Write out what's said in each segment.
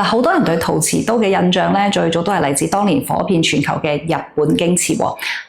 好多人對陶瓷刀嘅印象咧，最早都係嚟自當年火遍全球嘅日本京瓷。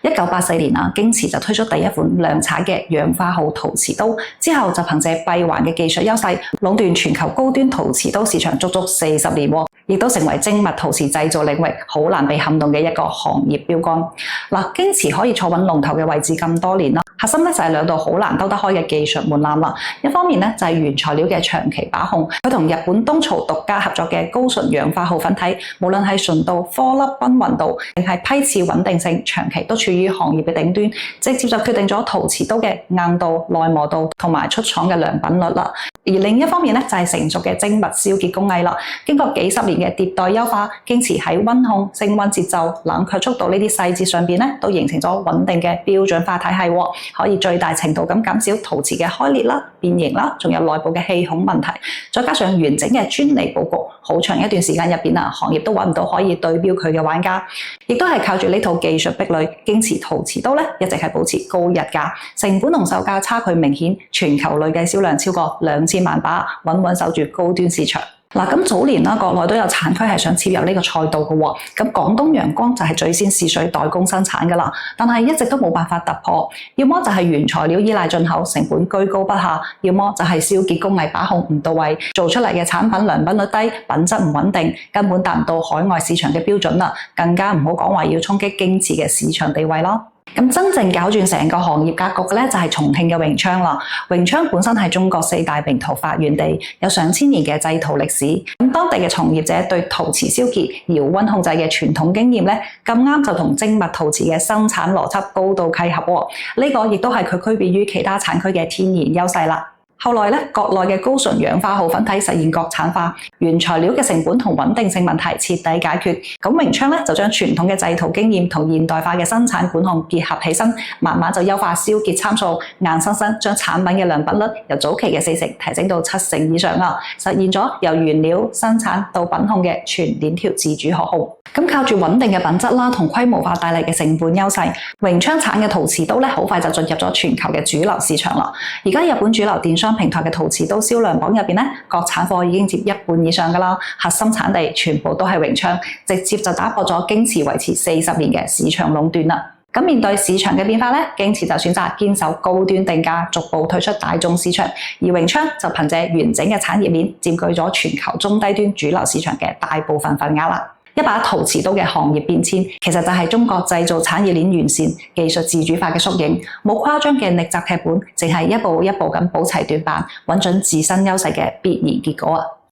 1984年京瓷就推出第一款量產嘅氧化號陶瓷刀，之後就憑借閉環嘅技術優勢，壟斷全球高端陶瓷刀市場足足40年，亦都成為精密陶瓷製造領域好難被撼動嘅一個行業標杆。京瓷可以坐穩龍頭嘅位置咁多年啦，核心咧就係兩道好難兜得開嘅技術門檻啦。一方面咧就係原材料嘅長期把控，佢同日本東曹獨家合作嘅高純氧化號粉體，無論係純度、顆粒均勻度，定係批次穩定性，長期都處於行業嘅頂端，直接就決定咗陶瓷刀嘅硬度、耐磨度同埋出廠嘅良品率啦。而另一方面咧就係成熟嘅精密燒結工藝啦，經過幾十年嘅迭代優化，京瓷喺溫控、升溫節奏、冷卻速度呢啲細節上邊咧，都形成咗穩定嘅標準化體系，可以最大程度咁減少陶瓷嘅開裂啦、變形啦，仲有內部嘅氣孔問題。再加上完整嘅專利佈局，好長一段時間入邊行業都揾唔到可以對標佢嘅玩家，亦都係靠住呢套技術壁壘，京瓷陶瓷刀咧一直係保持高溢價，成本同售價差距明顯，全球累計銷量超過2000萬把，穩穩守住高端市場。咁早年國內都有產區係想切入呢個賽道嘅喎，咁廣東陽光就係最先試水代工生產㗎啦，但係一直都冇辦法突破，要麼就係原材料依賴進口，成本居高不下，要麼就係燒結工藝把控唔到位，做出嚟嘅產品良品率低，品質唔穩定，根本達唔到海外市場嘅標準啦，更加唔好講話要衝擊京瓷嘅市場地位啦。咁真正搞轉成個行業格局嘅咧，就係重慶嘅榮昌啦。榮昌本身係中國4大名陶發源地，有上千年嘅製陶歷史。咁當地嘅從業者對陶瓷燒結、窯溫控制嘅傳統經驗咧，咁啱就同精密陶瓷嘅生產邏輯高度契合。呢個亦都係佢區別於其他產區嘅天然優勢啦。後來咧，國內嘅高純氧化號粉體實現國產化，原材料嘅成本同穩定性問題徹底解決。咁榮昌咧就將傳統嘅製陶經驗同現代化嘅生產管控結合起身，慢慢就優化燒結參數，硬生生將產品嘅良品率由早期嘅40%提升到70%以上啦，實現咗由原料、生產到品控嘅全鏈條自主可控。咁靠住穩定嘅品質啦，同規模化帶嚟嘅成本優勢，榮昌產嘅陶瓷刀咧好快就進入咗全球嘅主流市場啦。而家日本主流電商平台嘅陶瓷刀銷量榜入邊咧，國產貨已經接一半以上噶啦，核心產地全部都係榮昌，直接就打破咗京瓷維持40年嘅市場壟斷啦。咁面對市場嘅變化咧，京瓷就選擇堅守高端定價，逐步退出大眾市場，而榮昌就憑借完整嘅產業鏈，佔據咗全球中低端主流市場嘅大部分份額啦。一把陶瓷刀嘅行業變遷，其實就係中國製造產業鏈完善、技術自主化嘅縮影，冇誇張嘅逆襲劇本，淨係一步一步咁補齊短板，揾準自身優勢嘅必然結果。